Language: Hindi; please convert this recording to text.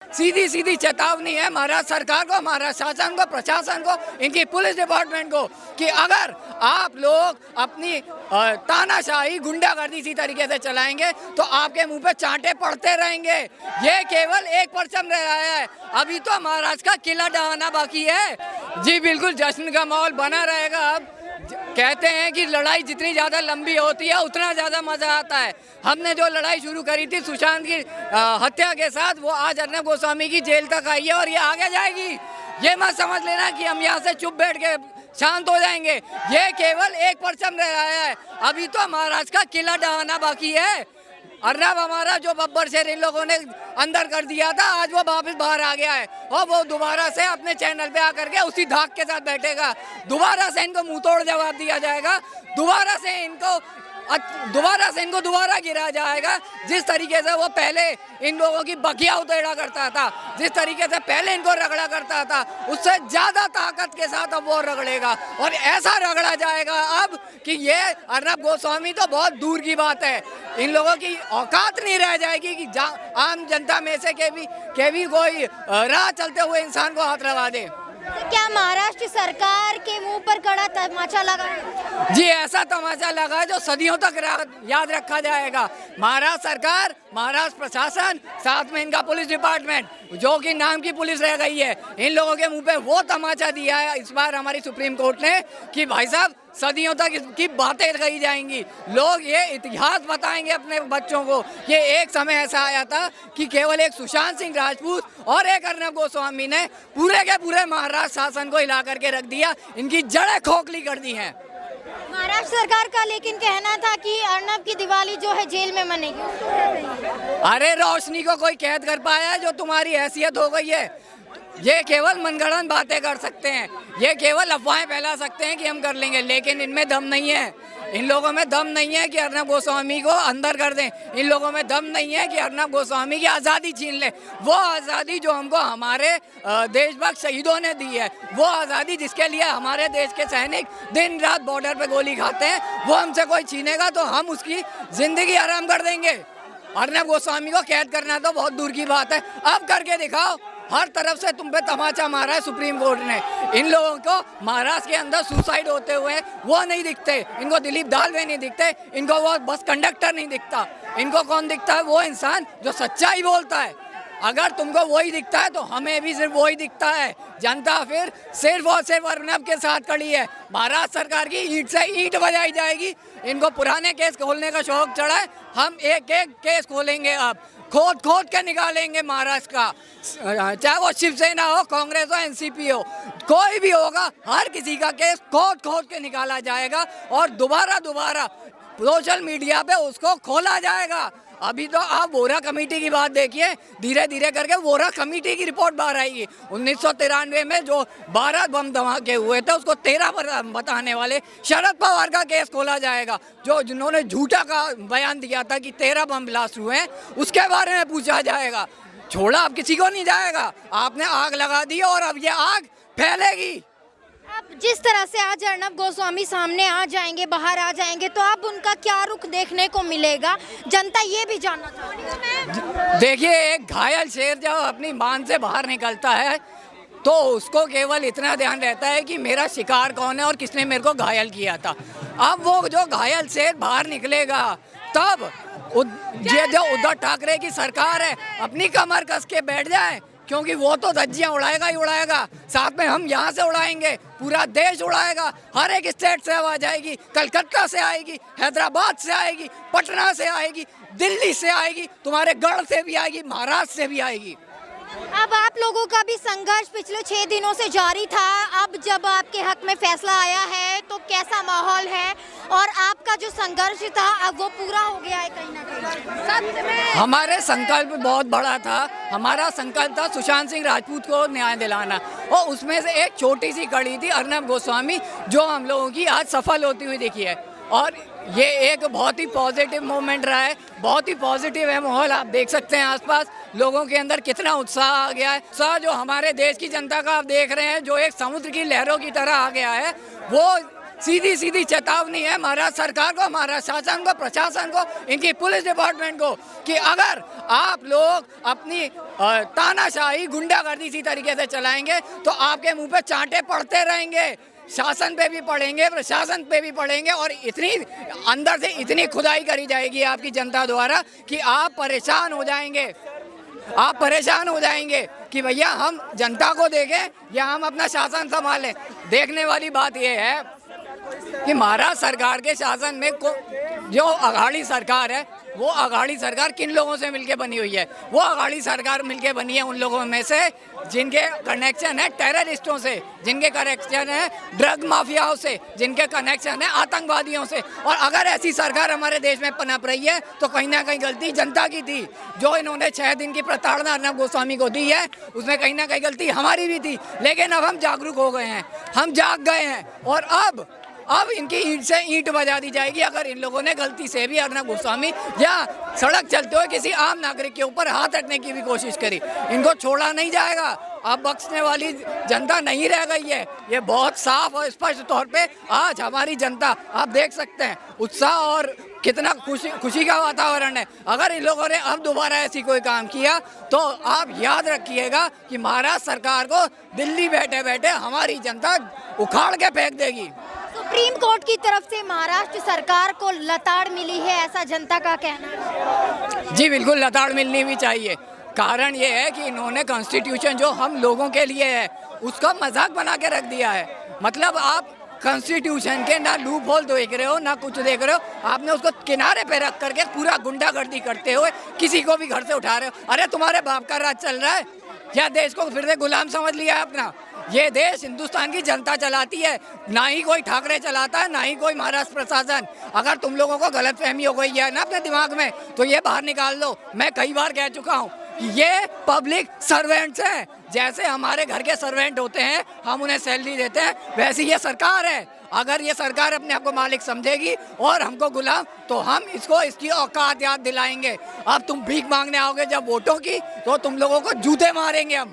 सीधी सीधी चेतावनी है महाराष्ट्र सरकार को, महाराष्ट्र शासन को, प्रशासन को, इनकी पुलिस डिपार्टमेंट को कि अगर आप लोग अपनी तानाशाही गुंडागर्दी इसी तरीके से चलाएंगे तो आपके मुंह पे चांटे पड़ते रहेंगे। ये केवल एक परचम रह रहा है, अभी तो महाराष्ट्र का किला ढहाना बाकी है। जी बिल्कुल, जश्न का माहौल बना रहेगा। अब कहते हैं कि लड़ाई जितनी ज़्यादा लंबी होती है उतना ज़्यादा मज़ा आता है। हमने जो लड़ाई शुरू करी थी सुशांत की हत्या के साथ, वो आज अर्नब गोस्वामी की जेल तक आई है और ये आगे जाएगी। ये मत समझ लेना कि हम यहाँ से चुप बैठ के शांत हो जाएंगे। ये केवल एक परचम रह रहा है, अभी तो महाराष्ट्र का किला ढहाना बाकी है। अर्नब हमारा जो बब्बर शेर इन लोगों ने अंदर कर दिया था, आज वो वापस बाहर आ गया है और वो दोबारा से अपने चैनल पे आकर के उसी धाक के साथ बैठेगा। दोबारा से इनको मुंह तोड़ जवाब दिया जाएगा, दोबारा से इनको दोबारा गिरा जाएगा। जिस तरीके से वो पहले इन लोगों की बगिया उधेड़ा करता था, जिस तरीके से पहले इनको रगड़ा करता था, उससे ज़्यादा ताकत के साथ अब वो रगड़ेगा और ऐसा रगड़ा जाएगा अब कि ये अर्नब गोस्वामी तो बहुत दूर की बात है, इन लोगों की औकात नहीं रह जाएगी कि आम जनता में से के भी कोई राह चलते हुए इंसान को हाथ लगा दे। क्या महाराष्ट्र सरकार के मुंह पर कड़ा तमाचा लगा है? जी ऐसा तमाचा लगा है जो सदियों तक याद रखा जाएगा। महाराष्ट्र सरकार, महाराष्ट्र प्रशासन, साथ में इनका पुलिस डिपार्टमेंट जो कि नाम की पुलिस रह गई है, इन लोगों के मुंह पे वो तमाचा दिया है इस बार हमारी सुप्रीम कोर्ट ने कि भाई साहब सदियों तक इसकी बातें कही जाएंगी। लोग ये इतिहास बताएंगे अपने बच्चों को। ये एक समय ऐसा आया था कि केवल एक सुशांत सिंह राजपूत और एक अर्नब गोस्वामी ने पूरे के पूरे महाराष्ट्र शासन को हिला करके रख दिया, इनकी जड़ें खोखली कर दी हैं। महाराष्ट्र सरकार का लेकिन कहना था कि अर्नब की दिवाली जो है जेल में मनेगी। अरे रोशनी को कोई कैद कर पाया है जो तुम्हारी हैसियत हो गई है? ये केवल मनगढ़ंत बातें कर सकते हैं, ये केवल अफवाहें फैला सकते हैं कि हम कर लेंगे, लेकिन इनमें दम नहीं है। इन लोगों में दम नहीं है कि अर्नब गोस्वामी को अंदर कर दें। इन लोगों में दम नहीं है कि अर्नब गोस्वामी की आज़ादी छीन ले। वो आज़ादी जो हमको हमारे देशभक्त शहीदों ने दी है, वो आज़ादी जिसके लिए हमारे देश के सैनिक दिन रात बॉर्डर पे गोली खाते हैं, वो हमसे कोई छीनेगा तो हम उसकी ज़िंदगी आराम कर देंगे। अर्नब गोस्वामी को कैद करना तो बहुत दूर की बात है, अब करके दिखाओ। हर तरफ से तुम पे तमाचा मारा है सुप्रीम कोर्ट ने। इन लोगों को महाराष्ट्र के अंदर सुसाइड होते हुए वो नहीं दिखते, इनको दिलीप दालवे नहीं दिखते, इनको वो बस कंडक्टर नहीं दिखता। इनको कौन दिखता है? वो इंसान जो सच्चाई बोलता है। अगर तुमको वही दिखता है तो हमें भी सिर्फ वही दिखता है। जनता फिर सिर्फ और सिर्फ अर्नब के साथ खड़ी है। महाराष्ट्र सरकार की ईंट से ईंट बजाई जाएगी। इनको पुराने केस खोलने का शौक चढ़ा है, हम एक एक केस खोलेंगे, अब खोद के निकालेंगे महाराष्ट्र का। चाहे वो शिवसेना हो, कांग्रेस हो, एनसीपी हो, कोई भी होगा, हर किसी का केस खोद के निकाला जाएगा और दोबारा सोशल मीडिया पे उसको खोला जाएगा। अभी तो आप वोरा कमेटी की बात देखिए, धीरे धीरे करके वोरा कमेटी की रिपोर्ट बाहर आएगी। 1993 में जो 12 बम धमाके हुए थे उसको 13 पर बताने वाले शरद पवार का केस खोला जाएगा, जिन्होंने झूठा का बयान दिया था कि 13 बम ब्लास्ट हुए हैं, उसके बारे में पूछा जाएगा। छोड़ा अब किसी को नहीं जाएगा। आपने आग लगा दी और अब ये आग फैलेगी। अब जिस तरह से आज अर्नब गोस्वामी सामने आ जाएंगे, बाहर आ जाएंगे, तो अब उनका क्या रुख देखने को मिलेगा, जनता ये भी जानना चाहती है। देखिए, एक घायल शेर जब अपनी मान से बाहर निकलता है तो उसको केवल इतना ध्यान रहता है कि मेरा शिकार कौन है और किसने मेरे को घायल किया था। अब वो जो घायल शेर बाहर निकलेगा तब ये जो उद्धव ठाकरे की सरकार है अपनी कमर कस के बैठ जाए, क्योंकि वो तो धज्जियाँ उड़ाएगा ही उड़ाएगा, साथ में हम यहाँ से उड़ाएंगे, पूरा देश उड़ाएगा। हर एक स्टेट से आवाज आएगी, कलकत्ता से आएगी, हैदराबाद से आएगी, पटना से आएगी, दिल्ली से आएगी, तुम्हारे गढ़ से भी आएगी, महाराष्ट्र से भी आएगी। अब आप लोगों का भी संघर्ष पिछले 6 दिनों से जारी था, अब जब आपके हक में फैसला आया है तो कैसा माहौल है? और आपका जो संघर्ष था अब वो पूरा हो गया है कहीं ना कहीं? सच में हमारे संकल्प बहुत बड़ा था। हमारा संकल्प था सुशांत सिंह राजपूत को न्याय दिलाना, और उसमें से एक छोटी सी कड़ी थी अर्नब गोस्वामी, जो हम लोगों की आज सफल होती हुई दिखी है। और ये एक बहुत ही पॉजिटिव मोमेंट रहा है, बहुत ही पॉजिटिव है माहौल। आप देख सकते हैं आसपास लोगों के अंदर कितना उत्साह आ गया है। उत्साह जो हमारे देश की जनता का आप देख रहे हैं, जो एक समुद्र की लहरों की तरह आ गया है, वो सीधी सीधी चेतावनी है महाराष्ट्र सरकार को, महाराष्ट्र शासन को, प्रशासन को, इनकी पुलिस डिपार्टमेंट को कि अगर आप लोग अपनी तानाशाही गुंडागर्दी इसी तरीके से चलाएंगे तो आपके मुंह पे चांटे पड़ते रहेंगे, शासन पे भी पड़ेंगे, प्रशासन पे भी पड़ेंगे और इतनी अंदर से इतनी खुदाई करी जाएगी आपकी जनता द्वारा कि आप परेशान हो जाएंगे। आप परेशान हो जाएंगे कि भैया हम जनता को देखें या हम अपना शासन संभालें। देखने वाली बात यह है कि महाराष्ट्र सरकार के शासन में जो अघाड़ी सरकार है वो अघाड़ी सरकार किन लोगों से मिलके बनी हुई है? वो अघाड़ी सरकार मिलके बनी है उन लोगों में से जिनके कनेक्शन है टेररिस्टों से, जिनके कनेक्शन है ड्रग माफियाओं से, जिनके कनेक्शन है आतंकवादियों से। और अगर ऐसी सरकार हमारे देश में पनप रही है तो कहीं ना कहीं गलती जनता की थी। जो इन्होंने 6 दिन की प्रताड़ना अर्नब गोस्वामी को दी है उसमें कहीं ना कहीं गलती हमारी भी थी। लेकिन अब हम जागरूक हो गए हैं, हम जाग गए हैं और अब इनकी ईंट से ईंट बजा दी जाएगी अगर इन लोगों ने गलती से भी अर्नब गोस्वामी या सड़क चलते हुए किसी आम नागरिक के ऊपर हाथ रखने की भी कोशिश करी। इनको छोड़ा नहीं जाएगा। अब बख्शने वाली जनता नहीं रह गई है। ये बहुत साफ और स्पष्ट तौर पे आज हमारी जनता आप देख सकते हैं उत्साह और कितना खुशी का वातावरण है। अगर इन लोगों ने अब दोबारा ऐसी कोई काम किया तो आप याद रखिएगा कि महाराष्ट्र सरकार को दिल्ली बैठे बैठे हमारी जनता उखाड़ के फेंक देगी। सुप्रीम कोर्ट की तरफ से महाराष्ट्र सरकार को लताड़ मिली है, ऐसा जनता का कहना है। जी बिल्कुल, लताड़ मिलनी भी चाहिए। कारण ये है कि इन्होंने कॉन्स्टिट्यूशन जो हम लोगों के लिए है उसका मजाक बना के रख दिया है। मतलब आप कॉन्स्टिट्यूशन के ना लूप होल देख रहे हो ना कुछ देख रहे हो, आपने उसको किनारे पे रख करके पूरा गुंडागर्दी करते हुए किसी को भी घर से उठा रहे हो। अरे तुम्हारे बाप का राज चल रहा है या देश को फिर से गुलाम समझ लिया है अपना? ये देश हिंदुस्तान की जनता चलाती है, ना ही कोई ठाकरे चलाता है ना ही कोई महाराष्ट्र प्रशासन। अगर तुम लोगों को गलतफहमी हो गई है ना अपने दिमाग में तो ये बाहर निकाल दो। मैं कई बार कह चुका हूँ ये पब्लिक सर्वेंट्स हैं। जैसे हमारे घर के सर्वेंट होते हैं, हम उन्हें सैलरी देते हैं, वैसी ये सरकार है। अगर ये सरकार अपने आप को मालिक समझेगी और हमको गुलाम तो हम इसको इसकी औकात याद दिलाएंगे। अब तुम भीख मांगने आओगे जब वोटों की तो तुम लोगों को जूते मारेंगे हम।